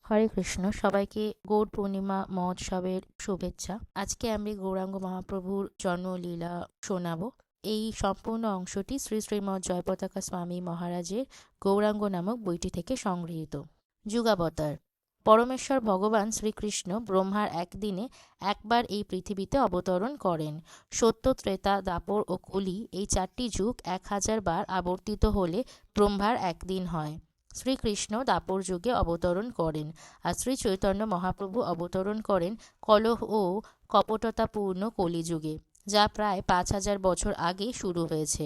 হরে কৃষ্ণ, সবাইকে গৌর পূর্ণিমা মহোৎসবের শুভেচ্ছা। আজকে আমি গৌরাঙ্গ মহাপ্রভুর জন্মলীলা শোনাবো। এই সম্পূর্ণ অংশটি শ্রী শ্রীমৎ জয়পতাকা স্বামী মহারাজের গৌরাঙ্গ নামক বইটি থেকে সংগৃহীত। যুগাবতার। পরমেশ্বর ভগবান শ্রীকৃষ্ণ ব্রহ্মার একদিনে একবার এই পৃথিবীতে অবতরণ করেন। সত্য, ত্রেতা, দাপর ও কলি এই চারটি যুগ 1000 বার আবর্তিত হলে ব্রহ্মার একদিন হয়। শ্রীকৃষ্ণ দাপর যুগে অবতরণ করেন, আর শ্রী চৈতন্য মহাপ্রভু অবতরণ করেন কলহ ও কপটতাপূর্ণ কলিযুগে, যা প্রায় 5000 বছর আগে শুরু হয়েছে।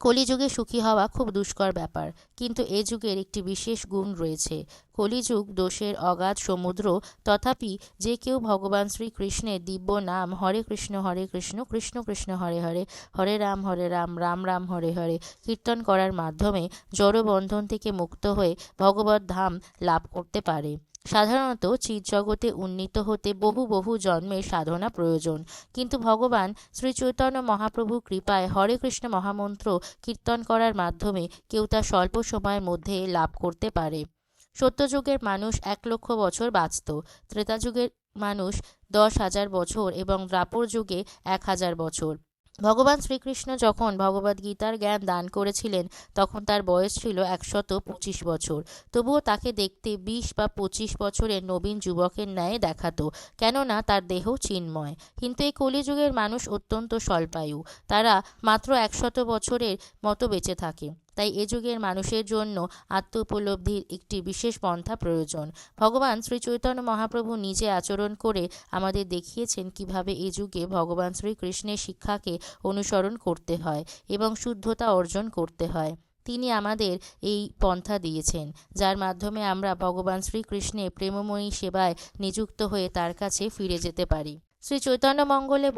কলিযুগে সুখী হওয়া খুব দুষ্কর ব্যাপার, কিন্তু এ যুগের একটি বিশেষ গুণ রয়েছে। কলিযুগ দোষের অগাধ সমুদ্র, তথাপি যে কেউ ভগবান শ্রীকৃষ্ণের দিব্য নাম হরে কৃষ্ণ কৃষ্ণ কৃষ্ণ হরে হরে, হরে রাম রাম রাম হরে হরে কীর্তন করার মাধ্যমে জড়বন্ধন থেকে মুক্ত হয়ে ভগবত ধাম লাভ করতে পারে। সাধারণত চিৎজগতে উন্নীত হতে বহু বহু জন্মের সাধনা প্রয়োজন, কিন্তু ভগবান শ্রী চৈতন্য মহাপ্রভু কৃপায় হরে কৃষ্ণ মহামন্ত্র কীর্তন করার মাধ্যমে কেউ তা স্বল্প সময়ের মধ্যে লাভ করতে পারে। সত্যযুগের মানুষ 1,00,000 বছর বাঁচত, ত্রেতাযুগের মানুষ 10,000 বছর এবং দ্বাপর যুগে 1000 বছর। ভগবান শ্রীকৃষ্ণ যখন ভগবদ্গীতার জ্ঞান দান করেছিলেন তখন তার বয়স ছিল 125 বছর। তবুও তাকে দেখতে 20 বা 25 বছরের নবীন যুবকের ন্যায় দেখাতো, কেননা তার দেহ চিন্ময়। কিন্তু এই কলিযুগের মানুষ অত্যন্ত স্বল্পায়ু, তারা মাত্র 100 বছরের মতো বেঁচে থাকে। তাই এ যুগের মানুষের জন্য আত্ম উপলব্ধির একটি বিশেষ পন্থা প্রয়োজন। ভগবান শ্রী চৈতন্য মহাপ্রভু নিজে আচরণ করে আমাদের দেখিয়েছেন কিভাবে এ যুগে ভগবান শ্রীকৃষ্ণের শিক্ষাকে অনুসরণ করতে হয় এবং শুদ্ধতা অর্জন করতে হয়। তিনি আমাদের এই পন্থা দিয়েছেন, যার মাধ্যমে আমরা ভগবান শ্রীকৃষ্ণের প্রেমময়ী সেবায় নিযুক্ত হয়ে তার কাছে ফিরে যেতে পারি। শ্রী চৈতন্য মঙ্গলে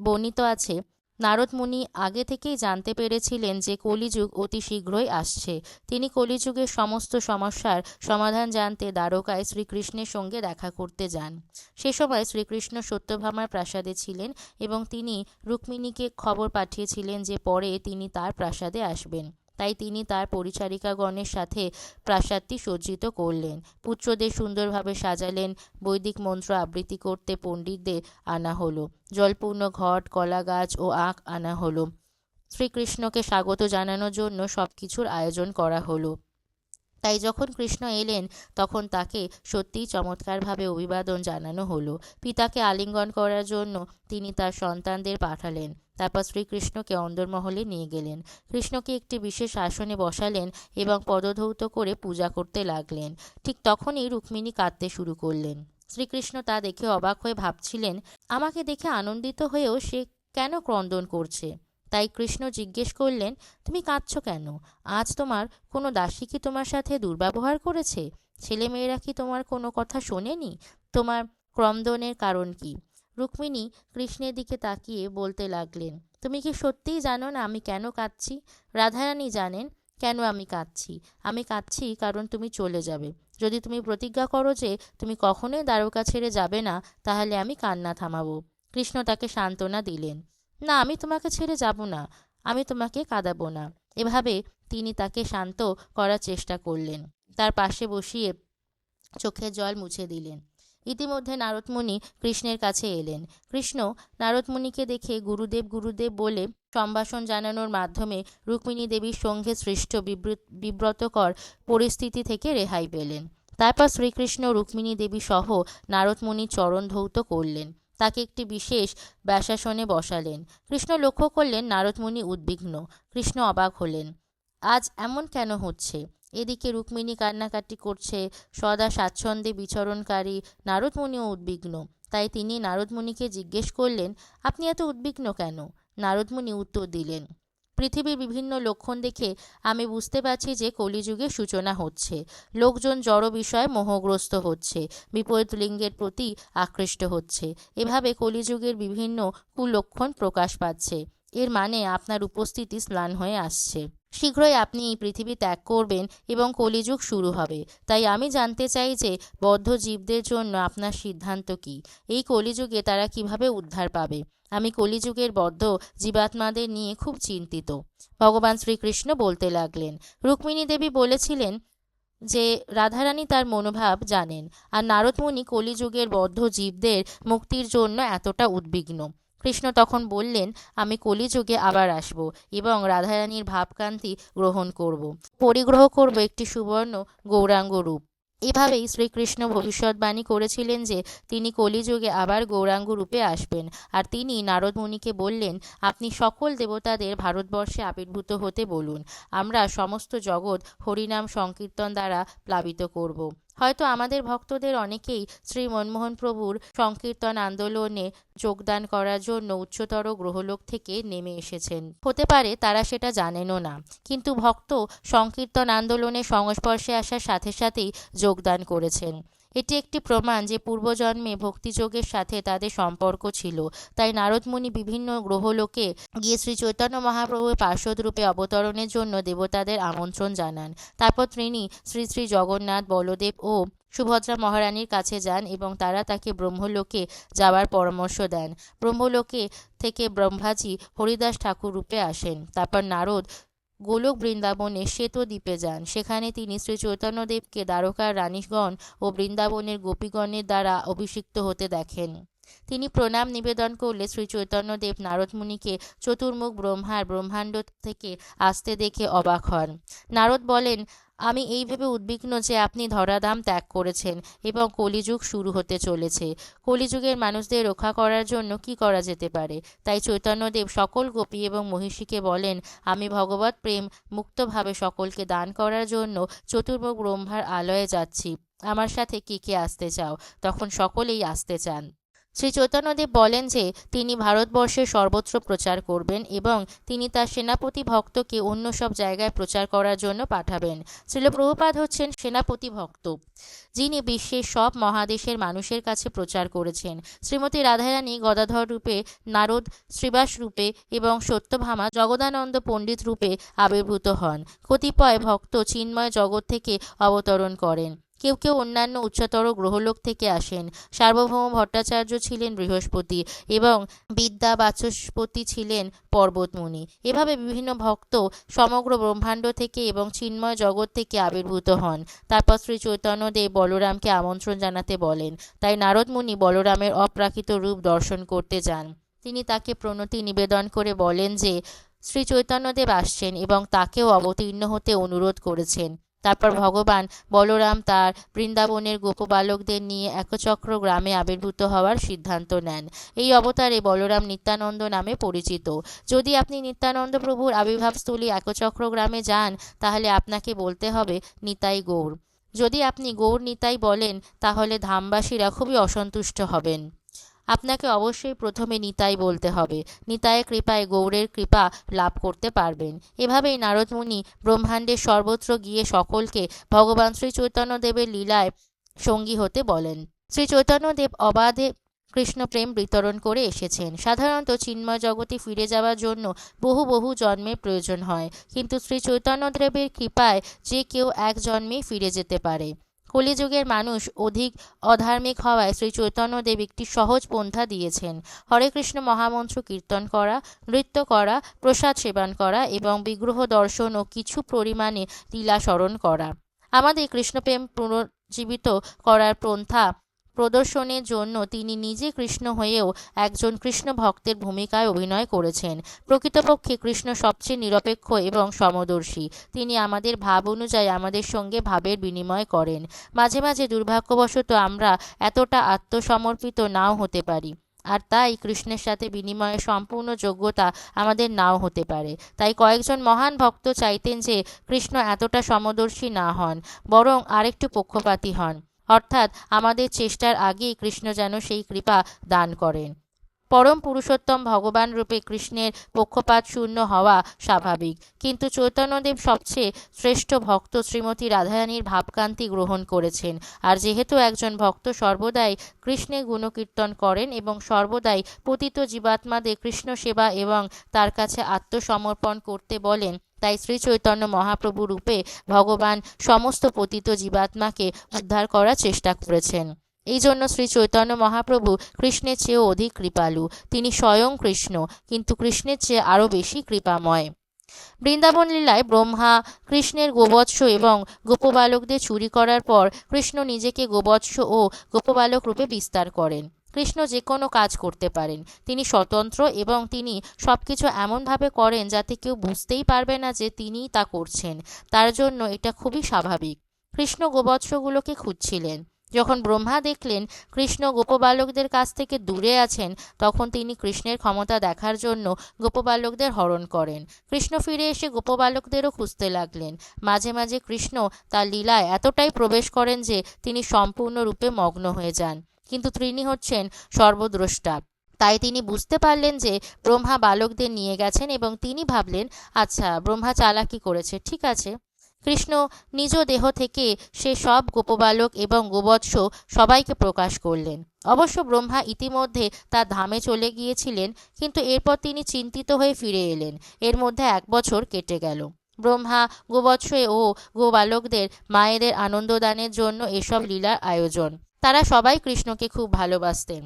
বর্ণিত আছে, নারদ মুনি আগে থেকেই জানতে পেরেছিলেন যে কলিযুগ অতি শীঘ্রই আসছে। তিনি কলিযুগের সমস্ত সমস্যার সমাধান জানতে দ্বারকায় শ্রীকৃষ্ণের সঙ্গে দেখা করতে যান। সে সময় শ্রীকৃষ্ণ সত্যভামার প্রাসাদে ছিলেন এবং তিনি রুক্মিণীকে খবর পাঠিয়েছিলেন যে পরে তিনি তার প্রাসাদে আসবেন। তাই তিনি তার পরিচারিকাগণের সাথে প্রাসাদটি সজ্জিত করলেন, পুত্রদের সুন্দরভাবে সাজালেন। বৈদিক মন্ত্র আবৃত্তি করতে পণ্ডিতদের আনা হলো, জলপূর্ণ ঘট, কলা গাছ ও আখ আনা হলো। শ্রীকৃষ্ণকে স্বাগত জানানোর জন্য সবকিছুর আয়োজন করা হলো। তাই যখন কৃষ্ণ এলেন তখন তাকে সত্যিই চমৎকারভাবে অভিবাদন জানানো হলো। পিতাকে আলিঙ্গন করার জন্য তিনি তার সন্তানদের পাঠালেন। তারপর শ্রীকৃষ্ণকে অন্দরমহলে নিয়ে গেলেন। কৃষ্ণকে একটি বিশেষ আসনে বসালেন এবং পদধৌত করে পূজা করতে লাগলেন। ঠিক তখনই রুক্মিণী কাঁদতে শুরু করলেন। শ্রীকৃষ্ণ তা দেখে অবাক হয়ে ভাবছিলেন, আমাকে দেখে আনন্দিত হয়েও সে কেন ক্রন্দন করছে। তাই কৃষ্ণ জিজ্ঞেস করলেন, তুমি কাঁদছ কেন? আজ তোমার কোনো দাসী কি তোমার সাথে দুর্ব্যবহার করেছে? ছেলেমেয়েরা কি তোমার কোনো কথা শোনেনি? তোমার ক্রন্দনের কারণ কি? রুক্মিণী কৃষ্ণের দিকে তাকিয়ে বলতে লাগলেন, তুমি কি সত্যিই জানো না আমি কেন কাঁদছি? রাধারানী জানেন কেন আমি কাঁদছি। আমি কাঁদছি কারণ তুমি চলে যাবে। যদি তুমি প্রতিজ্ঞা করো যে তুমি কখনোই দ্বারকা ছেড়ে যাবে না, তাহলে আমি কান্না থামাবো। কৃষ্ণ তাকে সান্ত্বনা দিলেন, না, আমি তোমাকে ছেড়ে যাব না, আমি তোমাকে কাঁদাবো না। এভাবে তিনি তাকে শান্ত করার চেষ্টা করলেন, তার পাশে বসিয়ে চোখের জল মুছে দিলেন। ইতিমধ্যে নারদমুনি কৃষ্ণের কাছে এলেন। কৃষ্ণ নারদমুনিকে দেখে গুরুদেব গুরুদেব বলে সম্ভাষণ জানানোর মাধ্যমে রুক্মিণী দেবীর সঙ্গে সৃষ্ট বিব্রতকর পরিস্থিতি থেকে রেহাই পেলেন। তারপর শ্রীকৃষ্ণ রুক্মিণী দেবী সহ নারদমুনির চরণ ধৌত করলেন, তাকে একটি বিশেষ ব্যাসাসনে বসালেন। কৃষ্ণ লক্ষ্য করলেন নারদমুনি উদ্বিগ্ন। কৃষ্ণ অবাক হলেন, আজ এমন কেন হচ্ছে? এদিকে রুক্মিণী কান্নাকাটি করছে, সদা স্বাচ্ছন্দ্যে বিচরণকারী নারদমুনিও উদ্বিগ্ন। তাই তিনি নারদমুনিকে জিজ্ঞেস করলেন, আপনি এত উদ্বিগ্ন কেন? নারদমুনি উত্তর দিলেন, পৃথিবীর বিভিন্ন লক্ষণ দেখে আমি বুঝতে পারছি যে কলিযুগের সূচনা হচ্ছে। লোকজন জড় বিষয়ে মোহগ্রস্ত হচ্ছে, বিপরীত লিঙ্গের প্রতি আকৃষ্ট হচ্ছে। এভাবে কলিযুগের বিভিন্ন কুলক্ষণ প্রকাশ পাচ্ছে। এর মানে আপনার উপস্থিতি স্নান হয়ে আসছে। শীঘ্রই আপনি এই পৃথিবী ত্যাগ করবেন এবং কলিযুগ শুরু হবে। তাই আমি জানতে চাই যে বদ্ধ জীবদের জন্য আপনার সিদ্ধান্ত কী? এই কলিযুগে তারা কিভাবে উদ্ধার পাবে? আমি কলিযুগের বদ্ধ জীবাত্মাদের নিয়ে খুব চিন্তিত। ভগবান শ্রীকৃষ্ণ বলতে লাগলেন। রুক্মিণী দেবী বলেছিলেন, যে রাধারানী তার মনোভাব জানেন, আর নারদমুনি কলিযুগের বদ্ধ জীবদের মুক্তির জন্য এতটা উদ্বিগ্ন। কৃষ্ণ তখন বললেন, আমি কলিযুগে আবার আসব এবং রাধারানীর ভাবকান্তি গ্রহণ করব, পরিগ্রহ করব একটি সুবর্ণ গৌরাঙ্গ রূপ। এভাবেই শ্রীকৃষ্ণ ভবিষ্যৎবাণী করেছিলেন যে তিনি কলিযুগে আবার গৌরাঙ্গ রূপে আসবেন। আর তিনি নারদ মুনিকে বললেন, আপনি সকল দেবতাদের ভারতবর্ষে আবির্ভূত হতে বলুন, আমরা সমস্ত জগৎ হরিনাম সংকীর্তন দ্বারা প্লাবিত করব। হয়তো আমাদের ভক্তদের অনেকেই শ্রী মনমোহন প্রভুর সংকীর্তন আন্দোলনে যোগদান করার জন্য উচ্চতর গ্রহলোক থেকে নেমে এসেছেন, হতে পারে তারা সেটা জানেনও না, কিন্তু ভক্ত সংকীর্তন আন্দোলনের সংস্পর্শে আসার সাথে সাথেই যোগদান করেছেন। এটি একটি প্রমাণ যে পূর্বজন্মে ভক্তিযোগের সাথে তাদের সম্পর্ক ছিল। তাই নারদমুনি বিভিন্ন গ্রহলোকে গিয়ে শ্রী চৈতন্য মহাপ্রভুর পার্শ্বদ রূপে অবতরণের জন্য দেবতাদের আমন্ত্রণ জানান। তারপর তিনি শ্রী শ্রী জগন্নাথ, বলদেব ও সুভদ্রা মহারানীর কাছে যান এবং তারা তাকে ব্রহ্মলোকে যাওয়ার পরামর্শ দেন। ব্রহ্মলোকে থেকে ব্রহ্মাজি হরিদাস ঠাকুর রূপে আসেন। তারপর নারদ গোলক বৃন্দাবনে শ্বেতদ্বীপে যান। সেখানে তিনি শ্রী চৈতন্যদেবকে দ্বারকার রানীগণ ও বৃন্দাবনের গোপীগণের দ্বারা অভিষিক্ত হতে দেখেন। তিনি প্রণাম নিবেদন করলে শ্রী চৈতন্যদেব নারদমুনিকে চতুর্মুখ ব্রহ্মার ব্রহ্মাণ্ড থেকে আসতে দেখে অবাক হন। নারদ বলেন, আমি এই ভেবে উদ্বিগ্ন যে আপনি ধরাধাম ত্যাগ করেছেন এবং কলিযুগ শুরু হতে চলেছে। কলিযুগের মানুষদের রক্ষা করার জন্য কি করা যেতে পারে? তাই চৈতন্যদেব সকল গোপী এবং মহিষীকে বলেন, আমি ভগবৎ প্রেম মুক্তভাবে সকলকে দান করার জন্য চতুর্মুখ ব্রহ্মার আলয়ে যাচ্ছি। আমার সাথে কে কে আসতে চাও? তখন সকলেই আসতে চান। শ্রী চৈতন্যদেব বলেন যে তিনি ভারতবর্ষের সর্বত্র প্রচার করবেন এবং তিনি তার সেনাপতি ভক্তকে অন্য সব জায়গায় প্রচার করার জন্য পাঠাবেন। শ্রীল প্রভুপাদ হচ্ছেন সেনাপতি ভক্ত, যিনি বিশ্বের সব মহাদেশের মানুষের কাছে প্রচার করেছেন। শ্রীমতী রাধারানী গদাধর রূপে, নারদ শ্রীবাস রূপে এবং সত্যভামা জগদানন্দ পণ্ডিত রূপে আবির্ভূত হন। কতিপয় ভক্ত চিন্ময় জগৎ থেকে অবতরণ করেন। কেউ কেউ অন্যান্য উচ্চতর গ্রহলোক থেকে আসেন। সার্বভৌম ভট্টাচার্য ছিলেন বৃহস্পতি এবং বিদ্যা বাচস্পতি ছিলেন পর্বতমুনি। এভাবে বিভিন্ন ভক্ত সমগ্র ব্রহ্মাণ্ড থেকে এবং চিন্ময় জগৎ থেকে আবির্ভূত হন। তারপর শ্রী চৈতন্যদেব বলরামকে আমন্ত্রণ জানাতে বলেন। তাই নারদমুনি বলরামের অপ্রাকৃত রূপ দর্শন করতে যান। তিনি তাকে প্রণতি নিবেদন করে বলেন যে শ্রী চৈতন্যদেব আসছেন এবং তাকেও অবতীর্ণ হতে অনুরোধ করেছেন। তারপর ভগবান বলরাম তার বৃন্দাবনের গোপবালকদের নিয়ে একচক্র গ্রামে আবির্ভূত হওয়ার সিদ্ধান্ত নেন। এই অবতারে বলরাম নিত্যানন্দ নামে পরিচিত। যদি আপনি নিত্যানন্দ প্রভুর আবির্ভাবস্থলী একচক্র গ্রামে যান, তাহলে আপনাকে বলতে হবে নিতাই গৌর। যদি আপনি গৌর নিতাই বলেন, তাহলে ধামবাসীরা খুবই অসন্তুষ্ট হবেন। আপনাকে অবশ্যই প্রথমে নিতাই বলতে হবে। নিতাইয়ের কৃপায় গৌরের কৃপা লাভ করতে পারবেন। এভাবেই নারদমুনি ব্রহ্মাণ্ডের সর্বত্র গিয়ে সকলকে ভগবান শ্রী চৈতন্যদেবের লীলায় সঙ্গী হতে বলেন। শ্রী চৈতন্যদেব অবাধে কৃষ্ণপ্রেম বিতরণ করে এসেছেন। সাধারণত চিন্ময় জগতে ফিরে যাওয়ার জন্য বহু বহু জন্মের প্রয়োজন হয়, কিন্তু শ্রী চৈতন্যদেবের কৃপায় যে কেউ এক জন্মেই ফিরে যেতে পারে। কলিযুগের মানুষ অধিক অধার্মিক হওয়ায় শ্রী চৈতন্যদেব একটি সহজ পন্থা দিয়েছেন। হরে কৃষ্ণ মহামন্ত্র কীর্তন করা, নৃত্য করা, প্রসাদ সেবন করা এবং বিগ্রহ দর্শন ও কিছু পরিমাণে লীলা স্মরণ করা। আমাদের কৃষ্ণপ্রেম পুনর্জীবিত করার পন্থা প্রদর্শনের জন্য তিনি নিজে কৃষ্ণ হয়েও একজন কৃষ্ণ ভক্তের ভূমিকায় অভিনয় করেছেন। প্রকৃতপক্ষে কৃষ্ণ সবচেয়ে নিরপেক্ষ এবং সমদর্শী। তিনি আমাদের ভাব অনুযায়ী আমাদের সঙ্গে ভাবের বিনিময় করেন। মাঝে মাঝে দুর্ভাগ্যবশত আমরা এতটা আত্মসমর্পিত নাও হতে পারি, আর তাই কৃষ্ণের সাথে বিনিময়ের সম্পূর্ণ যোগ্যতা আমাদের নাও হতে পারে। তাই কয়েকজন মহান ভক্ত চাইতেন যে কৃষ্ণ এতটা সমদর্শী না হন, বরং আরেকটু পক্ষপাতী হন, অর্থাৎ আমাদের চেষ্টার আগেই কৃষ্ণ যেন সেই কৃপা দান করেন। পরম পুরুষোত্তম ভগবান রূপে কৃষ্ণের পক্ষপাত শূন্য হওয়া স্বাভাবিক, কিন্তু চৈতন্যদেব সবচেয়ে শ্রেষ্ঠ ভক্ত শ্রীমতী রাধারানীর ভাবকান্তি গ্রহণ করেছেন। আর যেহেতু একজন ভক্ত সর্বদাই কৃষ্ণের গুণকীর্তন করেন এবং সর্বদাই পতিত জীবাত্মাদের কৃষ্ণ সেবা এবং তার কাছে আত্মসমর্পণ করতে বলেন, তাই শ্রী চৈতন্য মহাপ্রভু রূপে ভগবান সমস্ত পতিত জীবাত্মাকে উদ্ধার করার চেষ্টা করেছেন। এই জন্য শ্রী চৈতন্য মহাপ্রভু কৃষ্ণের চেয়েও অধিক কৃপালু। তিনি স্বয়ং কৃষ্ণ, কিন্তু কৃষ্ণের চেয়ে আরও বেশি কৃপাময়। বৃন্দাবন লীলায় ব্রহ্মা কৃষ্ণের গোবৎস এবং গোপবালকদের চুরি করার পর কৃষ্ণ নিজেকে গোবৎস ও গোপবালক রূপে বিস্তার করেন। কৃষ্ণ যে কোনো কাজ করতে পারেন, তিনি স্বতন্ত্র এবং তিনি সবকিছু এমনভাবে করেন যাতে কেউ বুঝতেই পারবে না যে তিনিই তা করছেন। তার জন্য এটা খুবই স্বাভাবিক। কৃষ্ণ গোবৎসগুলোকে খুঁজছিলেন। যখন ব্রহ্মা দেখলেন কৃষ্ণ গোপবালকদের কাছ থেকে দূরে আছেন, তখন তিনি কৃষ্ণের ক্ষমতা দেখার জন্য গোপবালকদের হরণ করেন। কৃষ্ণ ফিরে এসে গোপবালকদেরও খুঁজতে লাগলেন। মাঝে মাঝে কৃষ্ণ তার লীলায় এতটাই প্রবেশ করেন যে তিনি সম্পূর্ণরূপে মগ্ন হয়ে যান, কিন্তু তিনি হচ্ছেন সর্বদ্রষ্টা। তাই তিনি বুঝতে পারলেন যে ব্রহ্মা বালকদের নিয়ে গেছেন এবং তিনি ভাবলেন, আচ্ছা, ব্রহ্মা চালাকি করেছে, ঠিক আছে। কৃষ্ণ নিজ দেহ থেকে সে সব গোপবালক এবং গোবৎস সবাইকে প্রকাশ করলেন। অবশ্য ব্রহ্মা ইতিমধ্যে তার ধামে চলে গিয়েছিলেন, কিন্তু এরপর তিনি চিন্তিত হয়ে ফিরে এলেন। এর মধ্যে 1 বছর কেটে গেল। ব্রহ্মা গোবৎস ও গোবালকদের মায়েদের আনন্দদানের জন্য এসব লীলার আয়োজন। তারা সবাই কৃষ্ণকে খুব ভালোবাসতেন।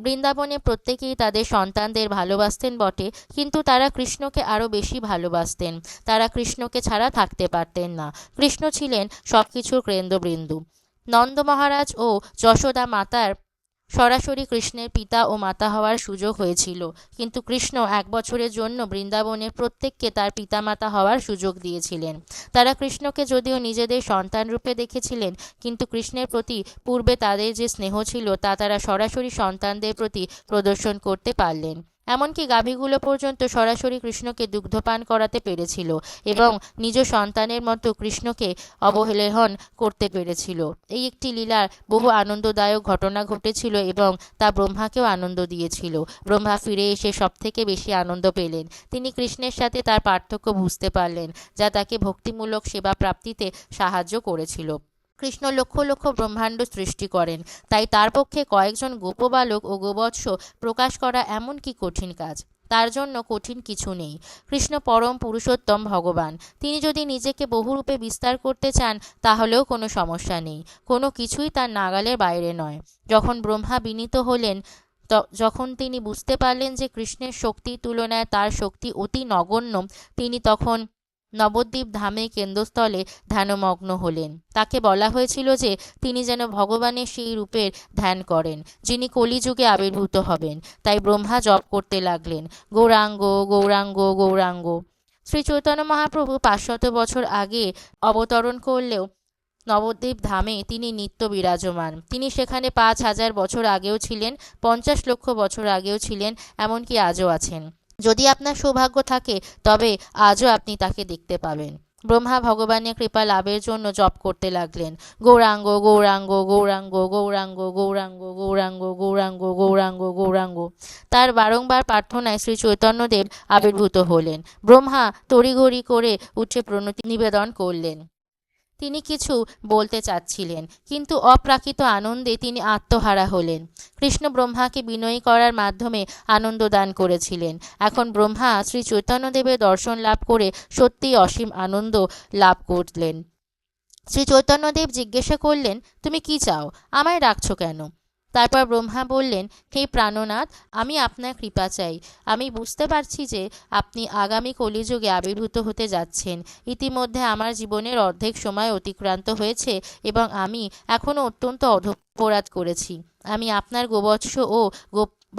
বৃন্দাবনে প্রত্যেকেই তাদের সন্তানদের ভালোবাসতেন বটে, কিন্তু তারা কৃষ্ণকে আরও বেশি ভালোবাসতেন। তারা কৃষ্ণকে ছাড়া থাকতে পারতেন না। কৃষ্ণ ছিলেন সব কিছুর কেন্দ্রবিন্দু। নন্দ মহারাজ ও যশোদা মাতার সরাসরি কৃষ্ণের পিতা ও মাতা হওয়ার সুযোগ হয়েছিল, কিন্তু কৃষ্ণ 1 বছরের জন্য বৃন্দাবনের প্রত্যেককে তার পিতামাতা হওয়ার সুযোগ দিয়েছিলেন। তারা কৃষ্ণকে যদিও নিজেদের সন্তান রূপে দেখেছিলেন, কিন্তু কৃষ্ণের প্রতি পূর্বে তাদের যে স্নেহ ছিল তা তারা সরাসরি সন্তানদের প্রতি প্রদর্শন করতে পারলেন। এমনকি গাভীগুলো পর্যন্ত সরাসরি কৃষ্ণকে দুগ্ধপান করাতে পেরেছিল এবং নিজ সন্তানের মতো কৃষ্ণকে অবহেলন করতে পেরেছিল। এই একটি লীলার বহু আনন্দদায়ক ঘটনা ঘটেছিল এবং তা ব্রহ্মাকেও আনন্দ দিয়েছিল। ব্রহ্মা ফিরে এসে সবথেকে বেশি আনন্দ পেলেন। তিনি কৃষ্ণের সাথে তার পার্থক্য বুঝতে পারলেন, যা তাকে ভক্তিমূলক সেবা প্রাপ্তিতে সাহায্য করেছিল। কৃষ্ণ লক্ষ লক্ষ ব্রহ্মাণ্ড সৃষ্টি করেন, তাই তার পক্ষে কয়েকজন গোপবালক ও গোবৎস প্রকাশ করা এমন কি কঠিন কাজ? তার জন্য কঠিন কিছু নেই। কৃষ্ণ পরম পুরুষোত্তম ভগবান। তিনি যদি নিজেকে বহুরূপে বিস্তার করতে চান তাহলেও কোনো সমস্যা নেই। কোনো কিছুই তার নাগালের বাইরে নয়। যখন ব্রহ্মা বিনীত হলেন, যখন তিনি বুঝতে পারলেন যে কৃষ্ণের শক্তির তুলনায় তার শক্তি অতি নগণ্য, তিনি তখন নবদ্বীপ ধামে কেন্দ্রস্থলে ধ্যানমগ্ন হলেন। তাকে বলা হয়েছিল যে তিনি যেন ভগবানের সেই রূপের ধ্যান করেন যিনি কলিযুগে আবির্ভূত হবেন। তাই ব্রহ্মা জপ করতে লাগলেন, গৌরাঙ্গ গৌরাঙ্গ গৌরাঙ্গ। শ্রী চৈতন্য মহাপ্রভু 500 বছর আগে অবতরণ করলেও নবদ্বীপ ধামে তিনি নিত্য বিরাজমান। তিনি সেখানে 5000 বছর আগেও ছিলেন, 50 লক্ষ বছর আগেও ছিলেন, এমনকি আজও আছেন। যদি আপনার সৌভাগ্য থাকে তবে আজও আপনি তাকে দেখতে পাবেন। ব্রহ্মা ভগবানের কৃপা লাভের জন্য জপ করতে লাগলেন, গৌরাঙ্গ গৌরাঙ্গ গৌরাঙ্গ গৌরাঙ্গ গৌরাঙ্গ গৌরাঙ্গ গৌরাঙ্গ গৌরাঙ্গ গৌরাঙ্গ। তার বারংবার প্রার্থনায় শ্রী চৈতন্যদেব আবির্ভূত হলেন। ব্রহ্মা তড়িঘড়ি করে উঠে প্রণতি নিবেদন করলেন। তিনি কিছু বলতে চাচ্ছিলেন, কিন্তু অপ্রাকৃত আনন্দে তিনি আত্মহারা হলেন। কৃষ্ণ ব্রহ্মাকে বিনয়ী করার মাধ্যমে আনন্দ দান করেছিলেন। এখন ব্রহ্মা শ্রী চৈতন্যদেবের দর্শন লাভ করে সত্যিই অসীম আনন্দ লাভ করলেন। শ্রী চৈতন্যদেব জিজ্ঞাসা করলেন, তুমি কি চাও? আমায় ডাকছো কেন? তারপর ব্রহ্মা বললেন, হে প্রাণনাথ, আমি আপনার কৃপা চাই। আমি বুঝতে পারছি যে আপনি আগামী কলিযুগে আবির্ভূত হতে যাচ্ছেন। ইতিমধ্যে আমার জীবনের অর্ধেক সময় অতিক্রান্ত হয়েছে এবং আমি এখনও অত্যন্ত অপরাধ করেছি। আমি আপনার গোবৎস ও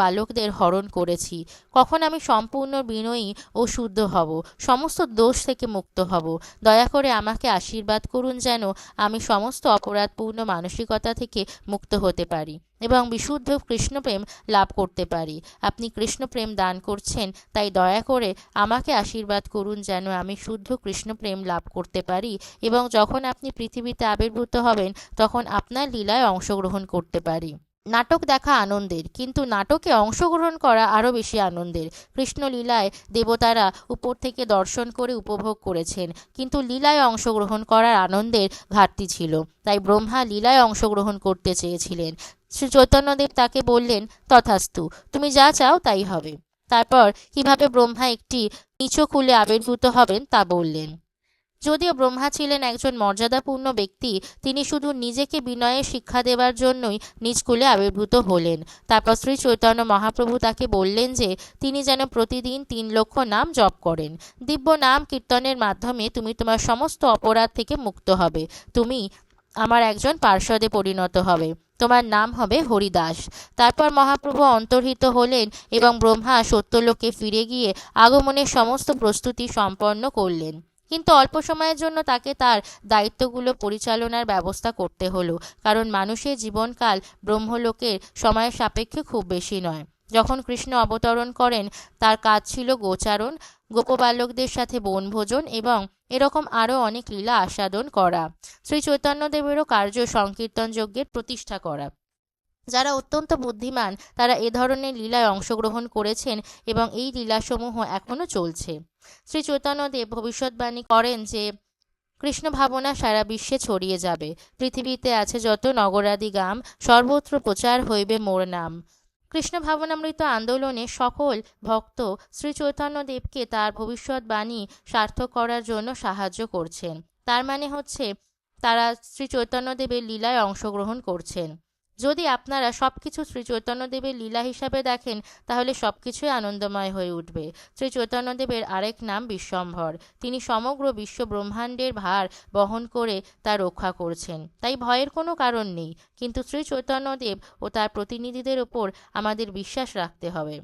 বালকদের হরণ করেছি। কখন আমি সম্পূর্ণ বিনয়ী ও শুদ্ধ হব, সমস্ত দোষ থেকে মুক্ত হব? দয়া করে আমাকে আশীর্বাদ করুন যেন আমি সমস্ত অপরাধপূর্ণ মানসিকতা থেকে মুক্ত হতে পারি এবং বিশুদ্ধ কৃষ্ণপ্রেম লাভ করতে পারি। আপনি কৃষ্ণপ্রেম দান করছেন, তাই দয়া করে আমাকে আশীর্বাদ করুন যেন আমি শুদ্ধ কৃষ্ণপ্রেম লাভ করতে পারি এবং যখন আপনি পৃথিবীতে আবির্ভূত হবেন তখন আপনার লীলায় অংশগ্রহণ করতে পারি। নাটক দেখা আনন্দের, কিন্তু নাটকে অংশগ্রহণ করা আরও বেশি আনন্দের। কৃষ্ণ লীলায় দেবতারা উপর থেকে দর্শন করে উপভোগ করেছেন, কিন্তু লীলায় অংশগ্রহণ করার আনন্দের ঘাটতি ছিল। তাই ব্রহ্মা লীলায় অংশগ্রহণ করতে চেয়েছিলেন। শ্রী চৈতন্যদেব তাকে বললেন, তথাস্তু, তুমি যা চাও তাই হবে। তারপর কিভাবে ব্রহ্মা একটি নিচকুলে আবির্ভূত হবেন তা বললেন। যদিও ব্রহ্মা ছিলেন একজন মর্যাদাপূর্ণ ব্যক্তি, তিনি শুধু নিজেকে বিনয়ের শিক্ষা দেবার জন্যই নিজ কুলে আবির্ভূত হলেন। তারপর শ্রী চৈতন্য মহাপ্রভু তাকে বললেন যে তিনি যেন প্রতিদিন 3 লক্ষ নাম জপ করেন। দিব্য নাম কীর্তনের মাধ্যমে তুমি তোমার সমস্ত অপরাধ থেকে মুক্ত হবে। তুমি আমার একজন পার্ষদে পরিণত হবে। তোমার নাম হবে হরিদাস। তারপর মহাপ্রভু অন্তর্হিত হলেন এবং ব্রহ্মা সত্যলোকে ফিরে গিয়ে আগমনের সমস্ত প্রস্তুতি সম্পন্ন করলেন। কিন্তু অল্প সময়ের জন্য তাকে তার দায়িত্বগুলো পরিচালনার ব্যবস্থা করতে হলো, কারণ মানুষের জীবনকাল ব্রহ্মলোকের সময়ের সাপেক্ষে খুব বেশি নয়। যখন কৃষ্ণ অবতরণ করেন, তার কাজ ছিল গোচারণ, গোপবালকদের সাথে বনভোজন এবং এরকম আরও অনেক লীলা আস্বাদন করা। শ্রী চৈতন্যদেবেরও কার্য সংকীর্তন যজ্ঞের প্রতিষ্ঠা করা। যারা অত্যন্ত বুদ্ধিমান তারা এ ধরনের লীলায় অংশগ্রহণ করেছেন এবং এই লীলাসমূহ এখনও চলছে। শ্রী চৈতন্যদেব ভবিষ্যৎবাণী করেন যে কৃষ্ণ ভাবনা সারা বিশ্বে ছড়িয়ে যাবে। পৃথিবীতে আছে যত নগরাদি গ্রাম, সর্বত্র প্রচার হইবে মোর নাম। কৃষ্ণ ভাবনামৃত আন্দোলনে সকল ভক্ত শ্রী চৈতন্যদেবকে তার ভবিষ্যৎবাণী সার্থক করার জন্য সাহায্য করছেন। তার মানে হচ্ছে তারা শ্রী চৈতন্যদেবের লীলায় অংশগ্রহণ করছেন। যদি আপনারা সব কিছু শ্রী চৈতন্যদেবের লীলা হিসাবে দেখেন, তাহলে সব কিছুই আনন্দময় হয়ে উঠবে। শ্রী চৈতন্যদেবের আরেক নাম বিশ্বম্ভর। তিনি সমগ্র বিশ্ব ব্রহ্মাণ্ডের ভার বহন করে তা রক্ষা করছেন, তাই ভয়ের কোনো কারণ নেই। কিন্তু শ্রী চৈতন্যদেব ও তার প্রতিনিধিদের ওপর আমাদের বিশ্বাস রাখতে হবে।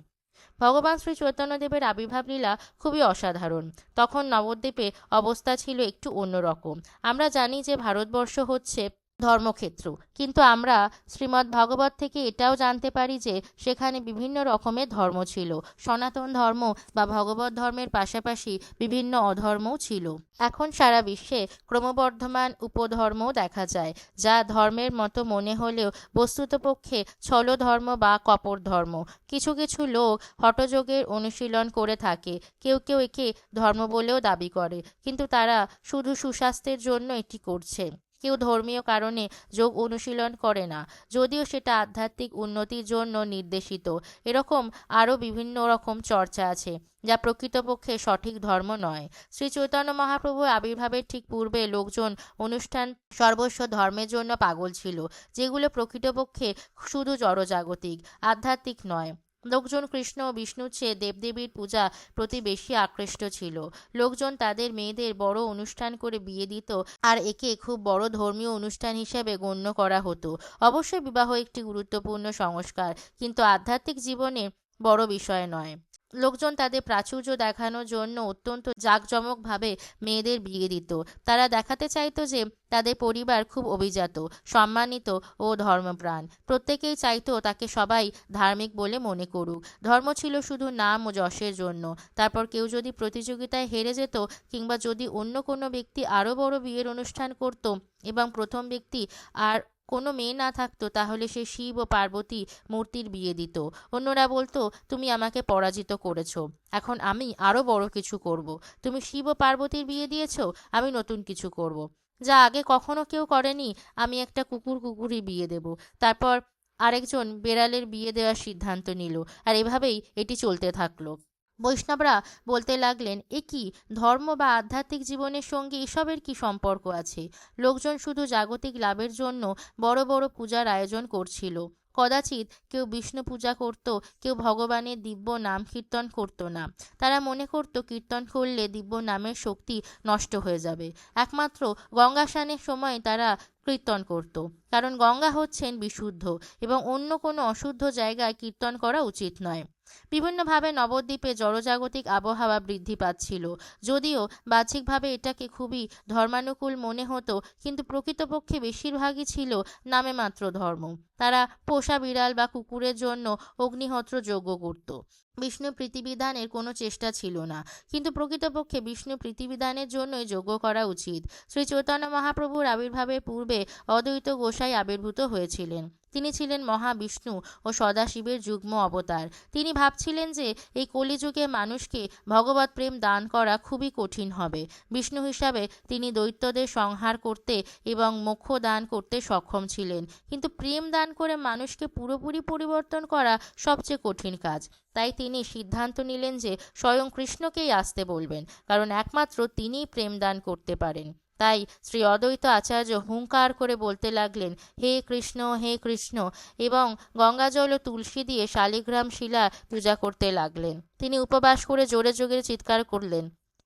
ভগবান শ্রী চৈতন্যদেবের আবির্ভাব লীলা খুবই অসাধারণ। তখন নবদ্বীপে অবস্থা ছিল একটু অন্যরকম। আমরা জানি যে ভারতবর্ষ হচ্ছে ধর্মক্ষেত্র, কিন্তু আমরা শ্রীমদ্ ভাগবত থেকে এটাও জানতে পারি যে সেখানে বিভিন্ন রকমের ধর্ম ছিল। সনাতন ধর্ম বা ভগবত ধর্মের পাশাপাশি বিভিন্ন অধর্মও ছিল। এখন সারা বিশ্বে ক্রমবর্ধমান উপধর্মও দেখা যায়, যা ধর্মের মতো মনে হলেও বস্তুতপক্ষে ছল ধর্ম বা কপট ধর্ম। কিছু কিছু লোক হঠযোগের অনুশীলন করে থাকে, কেউ কেউ একে ধর্ম বলেও দাবি করে, কিন্তু তারা শুধু সুস্বাস্থ্যের জন্য এটি করছে। কেউ ধর্মীয় কারণে যোগ অনুশীলন করে না, যদিও সেটা আধ্যাত্মিক উন্নতির জন্য নির্দেশিত। এরকম আরও বিভিন্ন রকম চর্চা আছে, যা প্রকৃতপক্ষে সঠিক ধর্ম নয়। শ্রী চৈতন্য মহাপ্রভুর আবির্ভাবের ঠিক পূর্বে লোকজন অনুষ্ঠান সর্বস্ব ধর্মের জন্য পাগল ছিল, যেগুলো প্রকৃতপক্ষে শুধু জড়জাগতিক, আধ্যাত্মিক নয়। লোকজন কৃষ্ণ ও বিষ্ণুর চেয়ে দেবদেবীর পূজা প্রতি বেশি আকৃষ্ট ছিল। লোকজন তাদের মেয়েদের বড় অনুষ্ঠান করে বিয়ে দিত, আর একে খুব বড় ধর্মীয় অনুষ্ঠান হিসেবে গণ্য করা হতো। অবশ্যই বিবাহ একটি গুরুত্বপূর্ণ সংস্কার, কিন্তু আধ্যাত্মিক জীবনে বড় বিষয় নয়। লোকজন তাদের প্রাচুর্য দেখানোর জন্য অত্যন্ত জাঁকজমকভাবে মেয়েদের বিয়ে দিত। তারা দেখাতে চাইতো যে তাদের পরিবার খুব অভিজাত, সম্মানিত ও ধর্মপ্রাণ। প্রত্যেকেই চাইতো তাকে সবাই ধার্মিক বলে মনে করুক। ধর্ম ছিল শুধু নাম ও যশের জন্য। তারপর কেউ যদি প্রতিযোগিতায় হেরে যেত, কিংবা যদি অন্য কোনো ব্যক্তি আরও বড় বিয়ের অনুষ্ঠান করত এবং প্রথম ব্যক্তি আর কোনো মেয়ে না থাকতো, তাহলে সে শিব ও পার্বতী মূর্তির বিয়ে দিত। অন্যরা বলতো, তুমি আমাকে পরাজিত করেছো, এখন আমি আরও বড় কিছু করব। তুমি শিব ও পার্বতীর বিয়ে দিয়েছো, আমি নতুন কিছু করব, যা আগে কখনো কেউ করেনি। আমি একটা কুকুরই বিয়ে দেব। তারপর আরেকজন বেড়ালের বিয়ে দেওয়ার সিদ্ধান্ত নিল, আর এভাবেই এটি চলতে থাকলো। বৈষ্ণবরা বলতে লাগলেন, এ কি, ধর্ম বা আধ্যাত্মিক জীবনের সঙ্গে এসবের কি সম্পর্ক আছে? লোকজন শুধু জাগতিক লাভের জন্য বড় বড় পূজার আয়োজন করছিল। কদাচিৎ কেউ বিষ্ণু পূজা করত, কেউ ভগবানের দিব্য নাম কীর্তন করত না। তারা মনে করত কীর্তন করলে দিব্য নামের শক্তি নষ্ট হয়ে যাবে। একমাত্র গঙ্গা স্নানের সময় তারা কীর্তন করত, কারণ গঙ্গা হচ্ছেন বিশুদ্ধ এবং অন্য কোনো অশুদ্ধ জায়গায় কীর্তন করা উচিত নয়। বিভিন্নভাবে নবদ্বীপে জড়জাগতিক আবহাওয়া বৃদ্ধি পাচ্ছিল। যদিও বাহ্যিকভাবে এটাকে খুবই ধর্মানুকূল মনে হতো, কিন্তু প্রকৃতপক্ষে বেশিরভাগই ছিল নামে মাত্র ধর্ম। তারা পোষা বিড়াল বা কুকুরের জন্য অগ্নিহোত্র যজ্ঞ করত। বিষ্ণু প্রীতিবিধানের কোনো চেষ্টা ছিল না, কিন্তু প্রকৃতপক্ষে বিষ্ণু প্রীতিবিধানের জন্যই যজ্ঞ করা উচিত। শ্রী চৈতন্য মহাপ্রভুর আবির্ভাবের পূর্বে অদ্বৈত গোসাই আবির্ভূত হয়েছিলেন। তিনি ছিলেন মহাবিষ্ণু ও সদাশিবের যুগ্ম অবতার। তিনি ভাবছিলেন যে এই কলিযুগে মানুষকে ভগবৎ প্রেম দান করা খুবই কঠিন হবে। বিষ্ণু হিসাবে তিনি দৈত্যদের সংহার করতে এবং মোক্ষ দান করতে সক্ষম ছিলেন, কিন্তু প্রেম দান করে মানুষকে পুরোপুরি পরিবর্তন করা সবচেয়ে কঠিন কাজ। তাই তিনি তিনি সিদ্ধান্ত নিলেন যে স্বয়ং কৃষ্ণকেই আসতে বলবেন, কারণ একমাত্র তিনিই প্রেম দান করতে পারেন। তাই শ্রী অদ্বৈত আচার্য হুঙ্কার করে বলতে লাগলেন, হে কৃষ্ণ, হে কৃষ্ণ, এবং গঙ্গাজল ও তুলসী দিয়ে শালিগ্রাম শিলা পূজা করতে লাগলেন। তিনি উপবাস করে জোরে জোরে চিৎকার করলেন,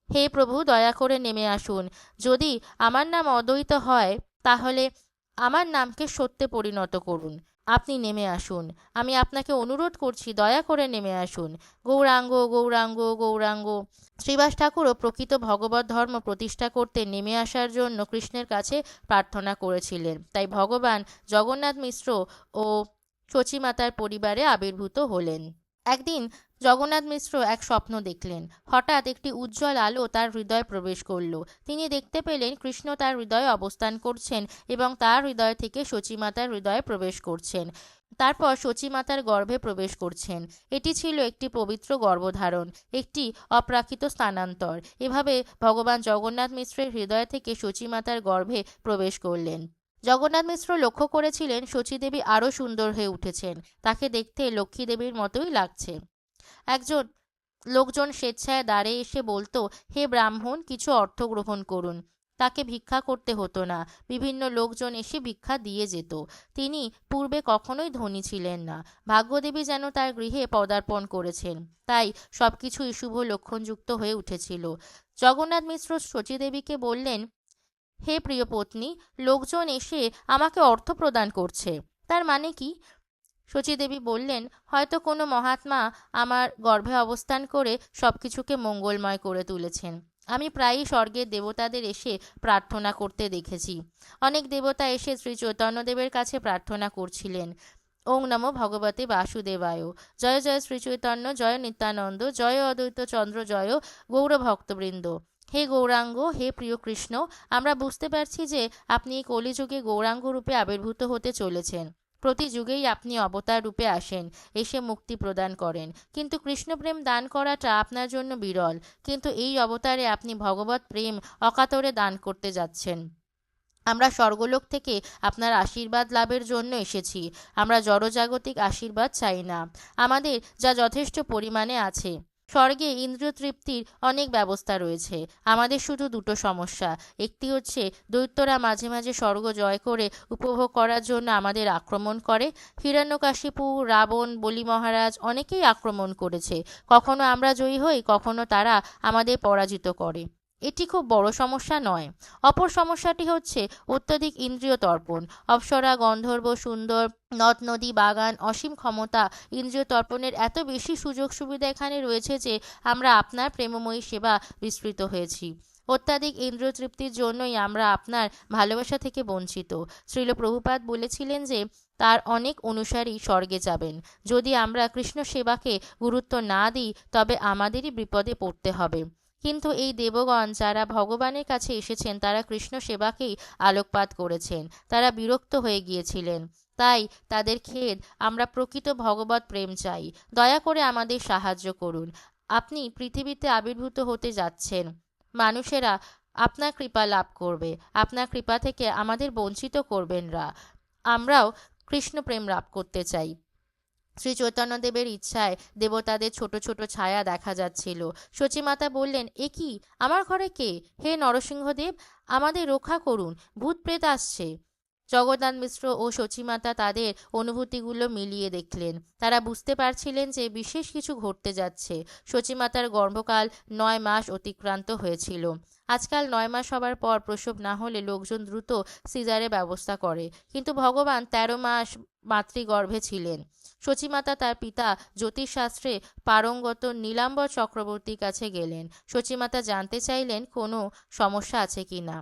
হে প্রভু, দয়া করে নেমে আসুন। যদি আমার নাম অদ্বৈত হয় তাহলে আমার নামকে সত্যে পরিণত করুন। আপনি নেমে আসুন, আমি আপনাকে অনুরোধ করছি, দয়া করে নেমে আসুন। গৌরাঙ্গ, গৌরাঙ্গ, গৌরাঙ্গ। শ্রীবাস ঠাকুরও প্রকৃত ভগবত ধর্ম প্রতিষ্ঠা করতে নেমে আসার জন্য কৃষ্ণের কাছে প্রার্থনা করেছিলেন। তাই ভগবান জগন্নাথ মিশ্র ও শচীমাতার পরিবারে আবির্ভূত হলেন। একদিন জগন্নাথ মিশ্র এক স্বপ্ন দেখলেন। হঠাৎ একটি উজ্জ্বল আলো তার হৃদয়ে প্রবেশ করল। তিনি দেখতে পেলেন কৃষ্ণ তার হৃদয়ে অবস্থান করছেন এবং তার হৃদয় থেকে শচীমাতার হৃদয়ে প্রবেশ করছেন। তারপর শচীমাতার গর্ভে প্রবেশ করছেন। এটি ছিল একটি পবিত্র গর্ভধারণ, একটি অপ্রাকৃত স্থানান্তর। এভাবে ভগবান জগন্নাথ মিশ্রের হৃদয় থেকে শচীমাতার গর্ভে প্রবেশ করলেন। জগন্নাথ মিশ্র লক্ষ্য করেছিলেন শচীদেবী আরও সুন্দর হয়ে উঠেছেন। তাকে দেখতে লক্ষ্মী দেবীর মতোই লাগছে। একজন লোকজন স্বেচ্ছায় দ্বারে এসে বলতো, হে ব্রাহ্মণ, কিছু অর্থ গ্রহণ করুন। তাকে ভিক্ষা করতে হতো না, বিভিন্ন লোকজন এসে ভিক্ষা দিয়ে যেত। তিনি পূর্বে কখনোই ধনী ছিলেন না। ভাগ্যদেবী যেন তার গৃহে পদার্পণ করেছেন, তাই সবকিছুই শুভ লক্ষণযুক্ত হয়ে উঠেছিল। জগন্নাথ মিশ্র শচীদেবীকে বললেন, হে প্রিয় পত্নী, লোকজন এসে আমাকে অর্থ প্রদান করছে, তার মানে কি? শচীদেবী বললেন, হয়তো কোনো মহাত্মা আমার গর্ভে অবস্থান করে সবকিছুকে মঙ্গলময় করে তুলেছেন। আমি প্রায়ই স্বর্গের দেবতাদের এসে প্রার্থনা করতে দেখেছি। অনেক দেবতা এসে শ্রী চৈতন্যদেবের কাছে প্রার্থনা করছিলেন, ওং নমো ভগবতে বাসুদেবায়, জয় জয় শ্রী চৈতন্য, জয় নিত্যানন্দ, জয় অদ্বৈত চন্দ্র, জয় গৌরভক্তবৃন্দ। হে গৌরাঙ্গ, হে প্রিয় কৃষ্ণ, আমরা বুঝতে পারছি যে আপনি এই কলিযুগে গৌরাঙ্গ রূপে আবির্ভূত হতে চলেছেন। প্রতি যুগেই আপনি অবতার রূপে আসেন, এসে মুক্তি প্রদান করেন, কিন্তু কৃষ্ণপ্রেম দান করাটা আপনার জন্য বিরল। কিন্তু এই অবতারে আপনি ভগবত প্রেম অকাতরে দান করতে যাচ্ছেন। আমরা স্বর্গলোক থেকে আপনার আশীর্বাদ লাভের জন্য এসেছি। আমরা জড়জাগতিক আশীর্বাদ চাই না, আমাদের যা যথেষ্ট পরিমাণে আছে। স্বর্গে ইন্দ্রিয় তৃপ্তির অনেক ব্যবস্থা রয়েছে। আমাদের শুধু দুটো সমস্যা। একটি হচ্ছে দৈত্যরা মাঝে মাঝে স্বর্গ জয় করে উপভোগ করার জন্য আমাদের আক্রমণ করে। হিরণ্যকাশিপু, রাবণ, বলি মহারাজ অনেকেই আক্রমণ করেছে। কখনো আমরা জয়ী হই, কখনো তারা আমাদের পরাজিত করে। এটি খুব বড় সমস্যা নয়। অপর সমস্যাটি হচ্ছে অত্যধিক ইন্দ্রিয় তর্পণ। অপ্সরা, গন্ধর্ব, সুন্দর, নদ নদী, বাগান, অসীম ক্ষমতা, ইন্দ্রিয় তর্পণের এত বেশি সুযোগ সুবিধা এখানে রয়েছে যে আমরা আপনার প্রেমময়ী সেবা বিস্মৃত হয়েছি। অত্যাধিক ইন্দ্রিয় তৃপ্তির জন্যই আমরা আপনার ভালোবাসা থেকে বঞ্চিত। শ্রীল প্রভুপাদ বলেছিলেন যে তার অনেক অনুসারী স্বর্গে যাবেন। যদি আমরা কৃষ্ণ সেবাকে গুরুত্ব না দিই তবে আমাদেরই বিপদে পড়তে হবে। কিন্তু এই দেবগণ যারা ভগবানের কাছে এসেছেন তারা কৃষ্ণ সেবাকেই আলোকপাত করেছেন। তারা বিরক্ত হয়ে গিয়েছিলেন। তাই তাদের খেদ, আমরা প্রকৃত ভগবত প্রেম চাই। দয়া করে আমাদের সাহায্য করুন। আপনি পৃথিবীতে আবির্ভূত হতে যাচ্ছেন, মানুষেরা আপনার কৃপা লাভ করবে। আপনার কৃপা থেকে আমাদের বঞ্চিত করবেন না। আমরাও কৃষ্ণ প্রেম লাভ করতে চাই। শ্রী চৈতন্যদেবের ইচ্ছায় দেবতাদের ছোট ছোট ছায়া দেখা যাচ্ছিল। শচীমাতা বললেন, এ কি, আমার ঘরে কে? হে নরসিংহদেব, আমাদের রক্ষা করুন, ভূত প্রেত আসছে। জগন্নাথ মিশ্র ও শচীমাতা তাদের অনুভূতিগুলো মিলিয়ে দেখলেন। তারা বুঝতে পারছিলেন যে বিশেষ কিছু ঘটতে যাচ্ছে। শচীমাতার গর্ভকাল ৯ মাস অতিক্রান্ত হয়েছিল। আজকাল ৯ মাস হবার পর প্রসব না হলে লোকজন দ্রুত সিজারের ব্যবস্থা করে, কিন্তু ভগবান ১৩ মাস মাতৃগর্ভে ছিলেন। শচীমাতা তার পিতা জ্যোতিষশাস্ত্রে পারঙ্গত নীলাম্বর চক্রবর্তীর কাছে গেলেন। শচীমাতা জানতে চাইলেন কোনো সমস্যা আছে কি না।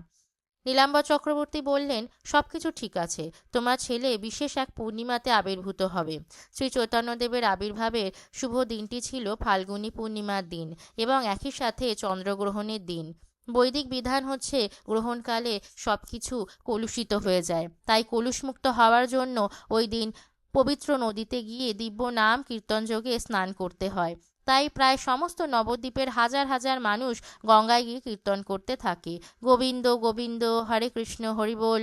নীলাম্বর চক্রবর্তী বললেন, সবকিছু ঠিক আছে, তোমার ছেলে বিশেষ এক পূর্ণিমাতে আবির্ভূত হবে। শ্রী চৈতন্যদেবের আবির্ভাবের শুভ দিনটি ছিল ফাল্গুনী পূর্ণিমার দিন এবং একই সাথে চন্দ্রগ্রহণের দিন। বৈদিক বিধান হচ্ছে গ্রহণকালে সবকিছু কলুষিত হয়ে যায়, তাই কলুষমুক্ত হওয়ার জন্য ওই দিন পবিত্র নদীতে গিয়ে দিব্য নাম কীর্তনযোগে স্নান করতে হয়। তাই প্রায় সমস্ত নবদ্বীপের হাজার হাজার মানুষ গঙ্গায় গিয়ে কীর্তন করতে থাকে, গোবিন্দ গোবিন্দ, হরে কৃষ্ণ, হরিবোল।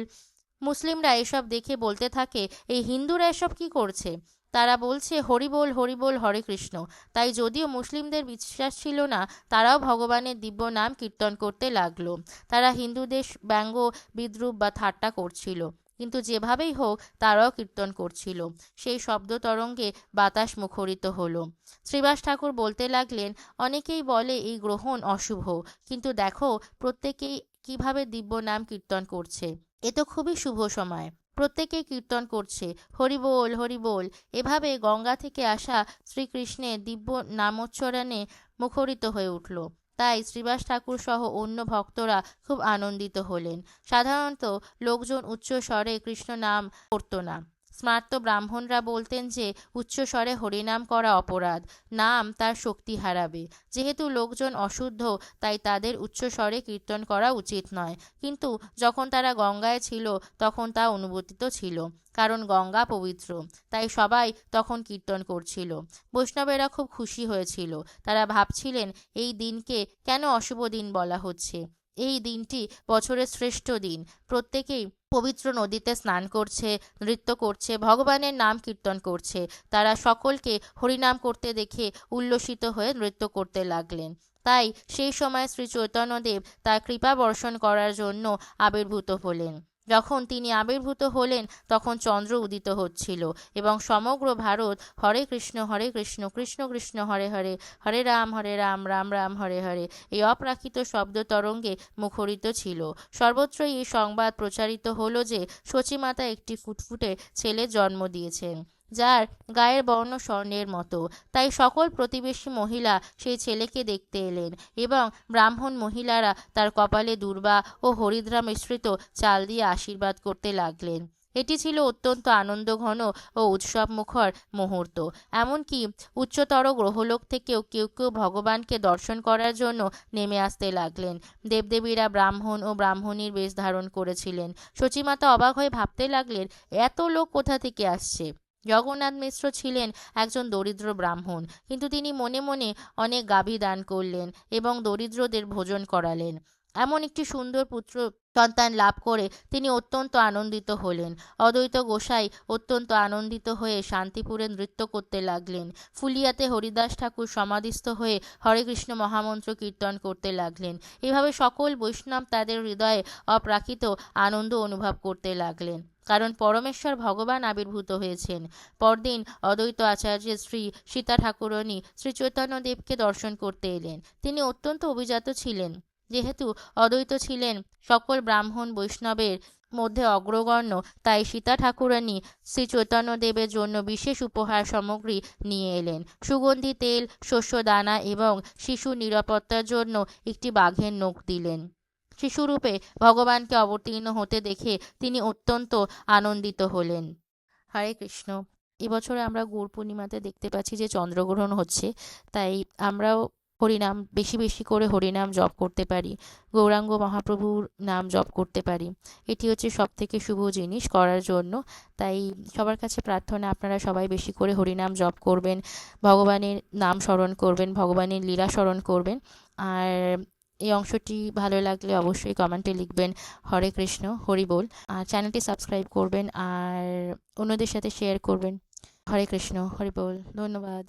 মুসলিমরা এসব দেখে বলতে থাকে, এই হিন্দুরা এসব কি করছে? তারা বলছে হরি বল হরে কৃষ্ণ। তাই যদিও মুসলিমদের বিশ্বাস ছিল না, তারাও ভগবানের দিব্য নাম কীর্তন করতে লাগলো। তারা হিন্দুদের ব্যঙ্গ, বিদ্রূপ বা ঠাট্টা করছিল, কিন্তু যেভাবেই হোক তারাও কীর্তন করছিল। সেই শব্দ তরঙ্গে বাতাস মুখরিত হলো। শ্রীবাস ঠাকুর বলতে লাগলেন, অনেকেই বলে এই গ্রহণ অশুভ, কিন্তু দেখো প্রত্যেকেই কিভাবে দিব্য নাম কীর্তন করছে। এ তো খুবই শুভ সময়, প্রত্যেকেই কীর্তন করছে, হরি বল হরি বল। এভাবে গঙ্গা থেকে আসা শ্রীকৃষ্ণের দিব্য নামোচ্চারণে মুখরিত হয়ে উঠল। তাই শ্রীবাস ঠাকুর সহ অন্য ভক্তরা খুব আনন্দিত হলেন। সাধারণত লোকজন উচ্চ স্বরে কৃষ্ণ নাম করত না। স্মার্ত ব্রাহ্মণরা বলতেন যে উচ্চ স্বরে হরিনাম করা অপরাধ, নাম তার শক্তি হারাবে। যেহেতু লোকজন অশুদ্ধ, তাই তাদের উচ্চ স্বরে কীর্তন করা উচিত নয়। কিন্তু যখন তারা গঙ্গায় ছিল তখন তা অনুমোদিত ছিল, কারণ গঙ্গা পবিত্র। তাই সবাই তখন কীর্তন করছিল। বৈষ্ণবেরা খুব খুশি হয়েছিল। তারা ভাবছিলেন, এই দিনকে কেন অশুভ দিন বলা হচ্ছে? এই দিনটি বছরের শ্রেষ্ঠ দিন। প্রত্যেকেই পবিত্র নদীতে স্নান করছে, নৃত্য করছে, ভগবানের নাম কীর্তন করছে। তারা সকলকে হরিনাম করতে দেখে উল্লসিত হয়ে নৃত্য করতে লাগলেন। তাই সেই সময় শ্রী চৈতন্যদেব তার কৃপা বর্ষণ করার জন্য আবির্ভূত হলেন। যখন তিনি আবির্ভূত হলেন তখন চন্দ্র উদিত হচ্ছিল এবং সমগ্র ভারত হরে কৃষ্ণ কৃষ্ণ কৃষ্ণ হরে হরে, হরে রাম রাম রাম হরে হরে এই অপ্রাকৃত শব্দ তরঙ্গে মুখরিত ছিল। সর্বত্রই এই সংবাদ প্রচারিত হলো যে সচিমাতা একটি ফুটফুটে ছেলে জন্ম দিয়েছেন, যার গায়ের বর্ণ স্বর্ণের মতো। তাই সকল প্রতিবেশী মহিলা সেই ছেলেকে দেখতে এলেন এবং ব্রাহ্মণ মহিলারা তার কপালে দূর্বা ও হরিদ্রা মিশ্রিত চাল দিয়ে আশীর্বাদ করতে লাগলেন। এটি ছিল অত্যন্ত আনন্দঘন ও উৎসবমুখর মুহূর্ত। এমনকি উচ্চতর গ্রহলোক থেকেও কেউ কেউ ভগবানকে দর্শন করার জন্য নেমে আসতে লাগলেন। দেবদেবীরা ব্রাহ্মণ ও ব্রাহ্মণীর বেশ ধারণ করেছিলেন। সচিমাতা অবাক হয়ে ভাবতে লাগলেন, এত লোক কোথা থেকে আসছে? জগন্নাথ মিশ্র ছিলেন একজন দরিদ্র ব্রাহ্মণ, কিন্তু তিনি মনে মনে অনেক গাভী দান করলেন এবং দরিদ্রদের ভোজন করালেন। এমন একটি সুন্দর পুত্র সন্তান লাভ করে তিনি অত্যন্ত আনন্দিত হলেন। অদ্বৈত গোসাই অত্যন্ত আনন্দিত হয়ে শান্তিপুরে নৃত্য করতে লাগলেন। ফুলিয়াতে হরিদাস ঠাকুর সমাধিস্থ হয়ে হরে কৃষ্ণ মহামন্ত্র কীর্তন করতে লাগলেন। এভাবে সকল বৈষ্ণব তাদের হৃদয়ে অপ্রাকৃত আনন্দ অনুভব করতে লাগলেন, কারণ পরমেশ্বর ভগবান আবির্ভূত হয়েছেন। পরদিন অদ্বৈত আচার্য শ্রী সীতা ঠাকুরানী শ্রী চৈতন্যদেবকে দর্শন করতে এলেন। তিনি অত্যন্ত অভিজাত ছিলেন। যেহেতু অদ্বৈত ছিলেন সকল ব্রাহ্মণ বৈষ্ণবের মধ্যে অগ্রগণ্য, তাই সীতা ঠাকুরানী শ্রী চৈতন্যদেবের জন্য বিশেষ উপহার সামগ্রী নিয়ে এলেন। সুগন্ধি তেল, শস্য দানা এবং শিশু নিরাপত্তার জন্য একটি বাঘের নখ দিলেন। শিশুরূপে ভগবানকে অবতীর্ণ হতে দেখে তিনি অত্যন্ত আনন্দিত হলেন। হরে কৃষ্ণ। এবছরে আমরা গৌর পূর্ণিমাতে দেখতে পাচ্ছি যে চন্দ্রগ্রহণ হচ্ছে, তাই আমরাও হরিনাম বেশি বেশি করে হরিনাম জপ করতে পারি, গৌরাঙ্গ মহাপ্রভুর নাম জপ করতে পারি। এটি হচ্ছে সব থেকে শুভ জিনিস করার জন্য। তাই সবার কাছে প্রার্থনা, আপনারা সবাই বেশি করে হরিনাম জপ করবেন, ভগবানের নাম স্মরণ করবেন, ভগবানের লীলা স্মরণ করবেন। আর এই অংশটি ভালো লাগলে অবশ্যই কমেন্টে লিখবেন হরে কৃষ্ণ হরি বল। আর চ্যানেলটি সাবস্ক্রাইব করবেন আর অন্যদের সাথে শেয়ার করবেন। হরে কৃষ্ণ হরি বল। ধন্যবাদ।